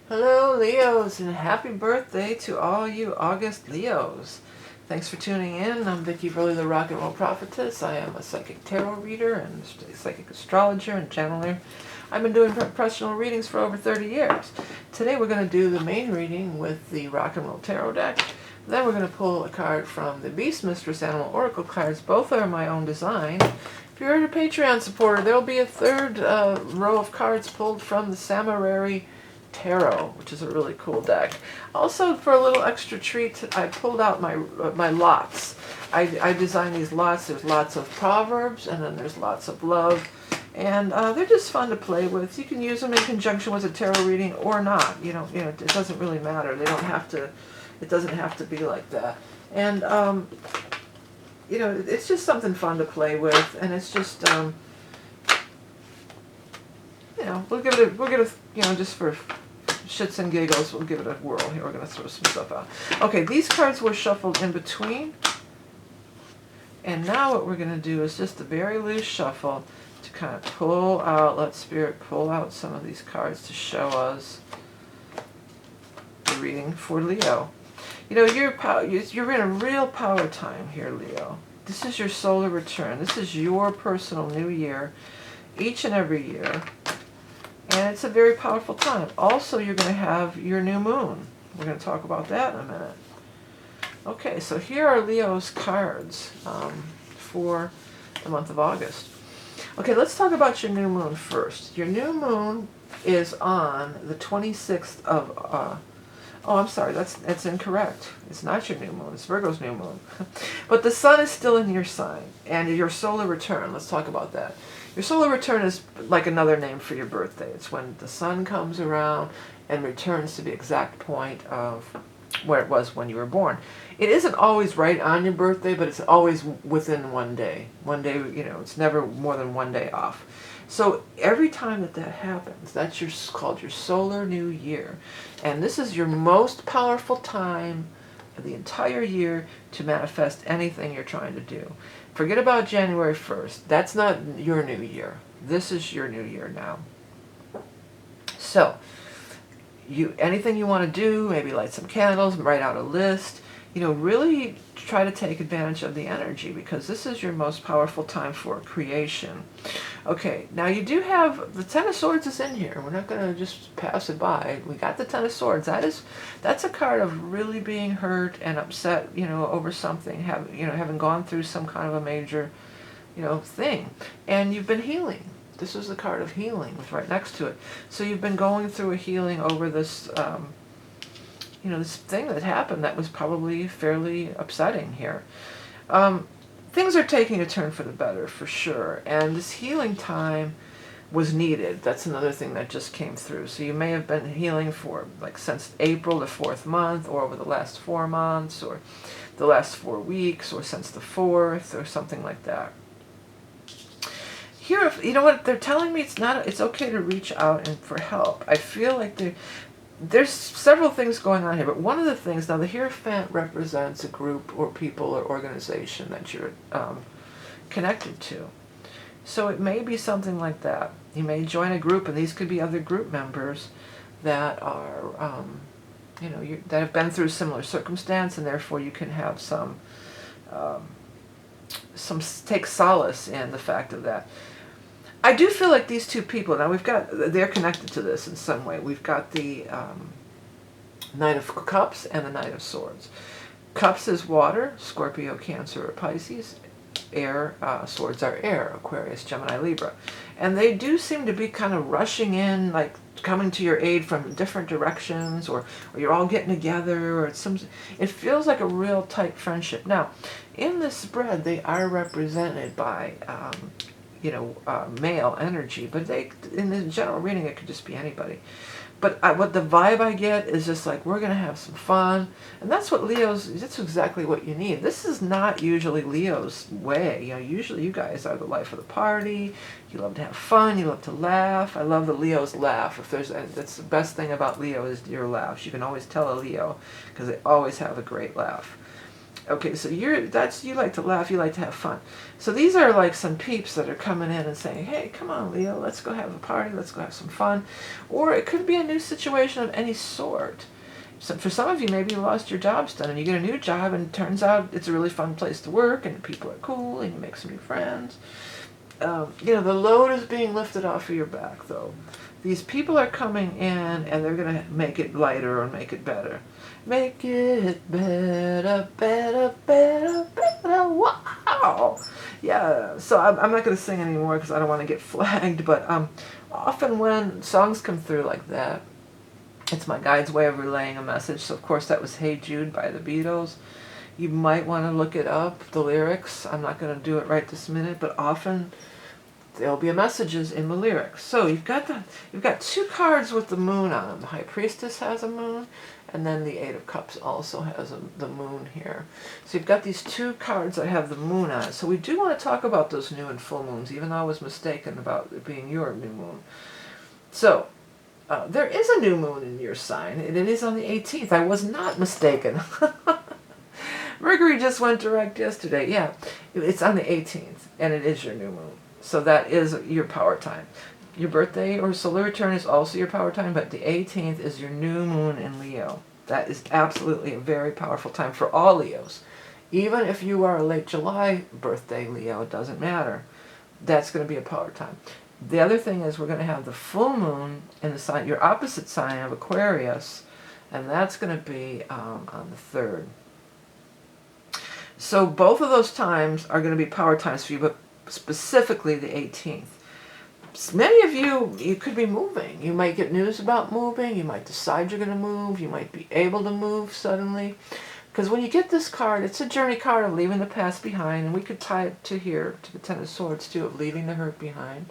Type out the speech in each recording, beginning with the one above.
Hello Leos, and happy birthday to all you August Leos. Thanks for tuning in. I'm Vickie, the Rock and Roll Prophetess. I am a psychic tarot reader and a psychic astrologer and channeler. I've been doing professional readings for over 30 years. Today we're going to do the main reading with the Rock and Roll Tarot deck. Then we're going to pull a card from the Beast Mistress Animal Oracle cards. Both are my own design. If you're a Patreon supporter, there will be a third row of cards pulled from the Samarari Tarot, which is a really cool deck. Also, for a little extra treat, I pulled out my lots. I designed these lots. There's lots of proverbs, and then there's lots of love, and they're just fun to play with. You can use them in conjunction with a tarot reading or not. It doesn't really matter. They don't have to. It doesn't have to be like that. And it's just something fun to play with, and it's just we'll give it just for shits and giggles, we'll give it a whirl. Here, we're going to throw some stuff out. Okay, these cards were shuffled in between. And now what we're going to do is just a very loose shuffle to kind of pull out, let Spirit pull out some of these cards to show us the reading for Leo. You're in a real power time here, Leo. This is your solar return. This is your personal new year, each and every year. And it's a very powerful time. Also, you're going to have your new moon. We're going to talk about that in a minute. Okay, so here are Leo's cards for the month of August. Okay, let's talk about your new moon first. Your new moon is on the 26th of... oh, I'm sorry, that's incorrect. It's not your new moon. It's Virgo's new moon. But the sun is still in your sign. And your solar return, let's talk about that. Your solar return is like another name for your birthday. It's when the sun comes around and returns to the exact point of where it was when you were born. It isn't always right on your birthday, but it's always within one day. One day, it's never more than one day off. So every time that happens, that's called your solar new year. And this is your most powerful time of the entire year to manifest anything you're trying to do. Forget about January 1st. That's not your new year. This is your new year now. So, anything you want to do, maybe light some candles, write out a list, really try to take advantage of the energy, because this is your most powerful time for creation. Okay, now you do have the Ten of Swords is in here. We're not going to just pass it by. We got the Ten of Swords. That's a card of really being hurt and upset, over something, having gone through some kind of a major, thing, and you've been healing. This is the card of healing, was right next to it. So you've been going through a healing over this, this thing that happened that was probably fairly upsetting here. Things are taking a turn for the better, for sure. And this healing time was needed. That's another thing that just came through. So you may have been healing for, since April, the 4th month, or over the last 4 months, or the last 4 weeks, or since the 4th, or something like that. Here, you know what, they're telling me it's okay to reach out and for help. I feel like there's several things going on here, but one of the things, now the Hierophant represents a group or people or organization that you're connected to. So it may be something like that. You may join a group, and these could be other group members that are, that have been through similar circumstance, and therefore you can have some take solace in the fact of that. I do feel like these two people, now they're connected to this in some way. We've got the Knight of Cups and the Knight of Swords. Cups is water, Scorpio, Cancer, or Pisces. Air, swords are air, Aquarius, Gemini, Libra. And they do seem to be kind of rushing in, like coming to your aid from different directions, or you're all getting together, or it feels like a real tight friendship. Now, in this spread, they are represented by male energy, but in the general reading, it could just be anybody. But what the vibe I get is just like, we're going to have some fun. And that's exactly what you need. This is not usually Leo's way. Usually you guys are the life of the party. You love to have fun. You love to laugh. I love the Leo's laugh. That's the best thing about Leo is your laughs. You can always tell a Leo because they always have a great laugh. Okay, so you like to laugh, you like to have fun. So these are like some peeps that are coming in and saying, hey, come on, Leo, let's go have a party, let's go have some fun. Or it could be a new situation of any sort. So for some of you, maybe you lost your job done and you get a new job and it turns out it's a really fun place to work and people are cool and you make some new friends. You know, the load is being lifted off of your back, though. These people are coming in and they're going to make it lighter or make it better. Make it better, better, better, better, wow! Yeah, so I'm not going to sing anymore because I don't want to get flagged, but often when songs come through like that, it's my guide's way of relaying a message. So of course that was Hey Jude by the Beatles. You might want to look it up, the lyrics. I'm not going to do it right this minute, but often there'll be messages in the lyrics. So you've got two cards with the moon on them. The High Priestess has a moon, and then the Eight of Cups also has the moon here. So you've got these two cards that have the moon on it. So we do want to talk about those new and full moons, even though I was mistaken about it being your new moon. So there is a new moon in your sign, and it is on the 18th. I was not mistaken. Mercury just went direct yesterday. Yeah, it's on the 18th, and it is your new moon. So that is your power time. Your birthday or solar return is also your power time, but the 18th is your new moon in Leo. That is absolutely a very powerful time for all Leos. Even if you are a late July birthday Leo, it doesn't matter. That's going to be a power time. The other thing is we're going to have the full moon in the sign, your opposite sign of Aquarius, and that's going to be on the 3rd. So both of those times are going to be power times for you, but specifically the 18th. Many of you could be moving. You might get news about moving. You might decide you're going to move. You might be able to move suddenly. Because when you get this card, it's a journey card of leaving the past behind. And we could tie it to here, to the Ten of Swords too, of leaving the hurt behind.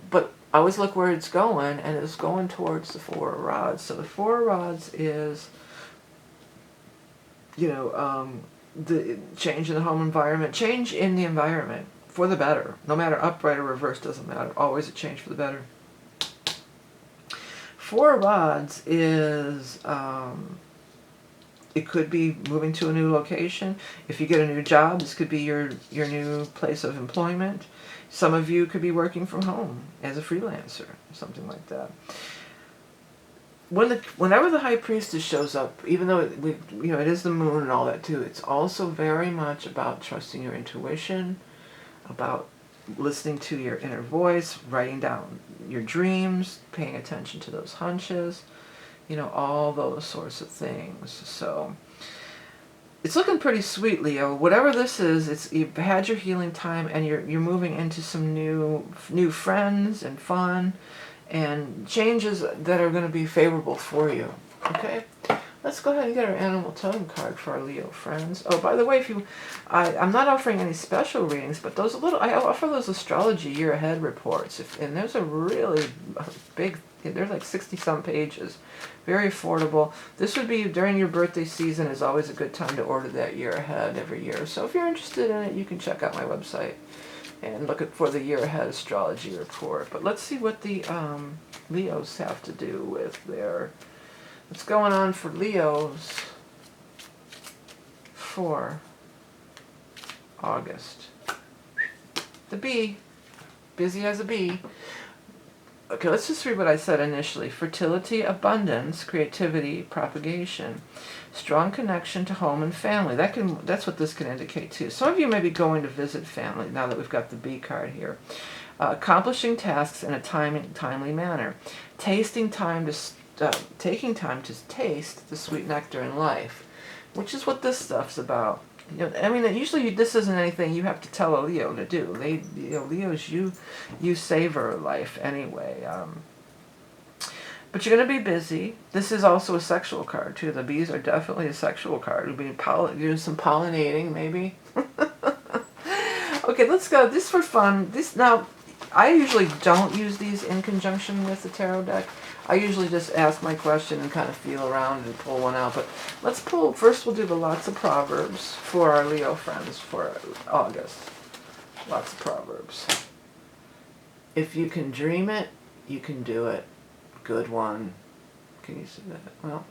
But I always look where it's going, and it's going towards the Four of Rods. So the Four of Rods is, you know, the change in the home environment, change in the environment. For the better. No matter upright or reverse, doesn't matter. Always a change for the better. Four of Rods is, it could be moving to a new location. If you get a new job, this could be your new place of employment. Some of you could be working from home as a freelancer, something like that. Whenever the High Priestess shows up, even though it is the moon and all that too, it's also very much about trusting your intuition, about listening to your inner voice, writing down your dreams, paying attention to those hunches, all those sorts of things. So it's looking pretty sweet, Leo. Whatever this is, you've had your healing time and you're moving into some new friends and fun and changes that are going to be favorable for you. Okay? Let's go ahead and get our animal totem card for our Leo friends. Oh, by the way, I'm not offering any special readings, but I offer those astrology year ahead reports. And there's a really big, there's like 60-some pages. Very affordable. This would be during your birthday season is always a good time to order that year ahead every year. So if you're interested in it, you can check out my website and look for the year ahead astrology report. But let's see what the Leos have to do with what's going on for Leos for August. The bee. Busy as a bee. Okay, let's just read what I said initially. Fertility, abundance, creativity, propagation. Strong connection to home and family. That's what this can indicate too. Some of you may be going to visit family now that we've got the bee card here. Accomplishing tasks in a timely manner. Taking time to taste the sweet nectar in life, which is what this stuff's about. Usually this isn't anything you have to tell a Leo to do. Leos, you savor life anyway. But you're going to be busy. This is also a sexual card too. The bees are definitely a sexual card. You'll be doing some pollinating maybe. Okay, let's go. This for fun. Now, I usually don't use these in conjunction with the tarot deck. I usually just ask my question and kind of feel around and pull one out. But let's pull, first we'll do the lots of Proverbs for our Leo friends for August. Lots of Proverbs. If you can dream it, you can do it. Good one. Can you see that? Well,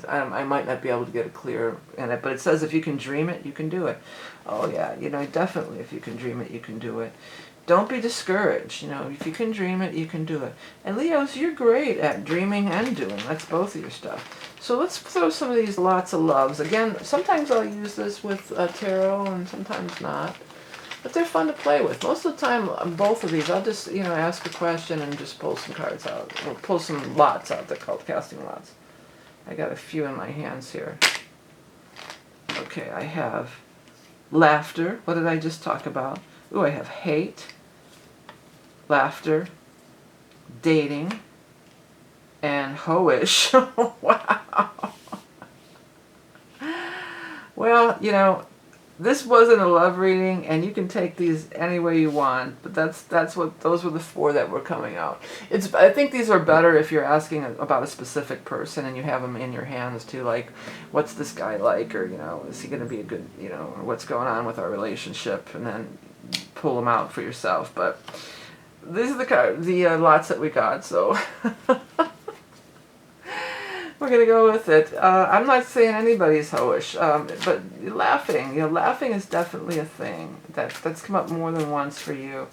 I might not be able to get it clear in it, but it says if you can dream it, you can do it. Oh yeah, you know, definitely if you can dream it, you can do it. Don't be discouraged, you know, if you can dream it, you can do it. And Leos, you're great at dreaming and doing. That's both of your stuff. So let's throw some of these lots of loves. Again, sometimes I'll use this with tarot and sometimes not. But they're fun to play with. Most of the time, both of these, I'll just, you know, ask a question and just pull some cards out. Or pull some lots out. They're called casting lots. I got a few in my hands here. Okay, I have laughter. What did I just talk about? Ooh, I have hate, laughter, dating, and hoish. Wow. Well, you know, this wasn't a love reading, and you can take these any way you want, but those were the 4 that were coming out. I think these are better if you're asking about a specific person and you have them in your hands too, like, what's this guy like, or, you know, is he going to be a good, you know, or what's going on with our relationship, and then pull them out for yourself. But these are the lots that we got, so we're going to go with it. I'm not saying anybody's hoish, but laughing, you know, laughing is definitely a thing. That's come up more than once for you.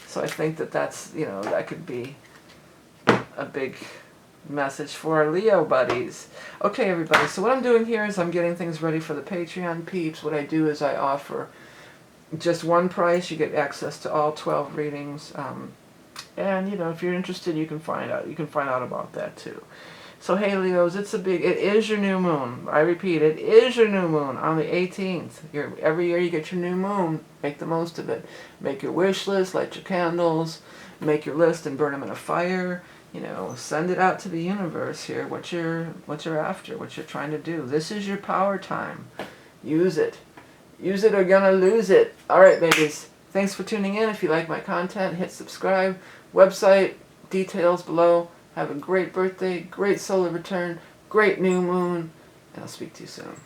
So I think that's, you know, that could be a big message for our Leo buddies. Okay, everybody, so what I'm doing here is I'm getting things ready for the Patreon peeps. What I do is I offer just one price. You get access to all 12 readings. And, you know, if you're interested, you can find out about that too. So hey Leos, it is your new moon. I repeat, it is your new moon on the 18th. Every year you get your new moon. Make the most of it. Make your wish list, light your candles, make your list and burn them in a fire. You know, send it out to the universe here. What you're after, what you're trying to do. This is your power time. Use it. Use it or you're gonna lose it. Alright babies, thanks for tuning in. If you like my content, hit subscribe. Website, details below. Have a great birthday, great solar return, great new moon, and I'll speak to you soon.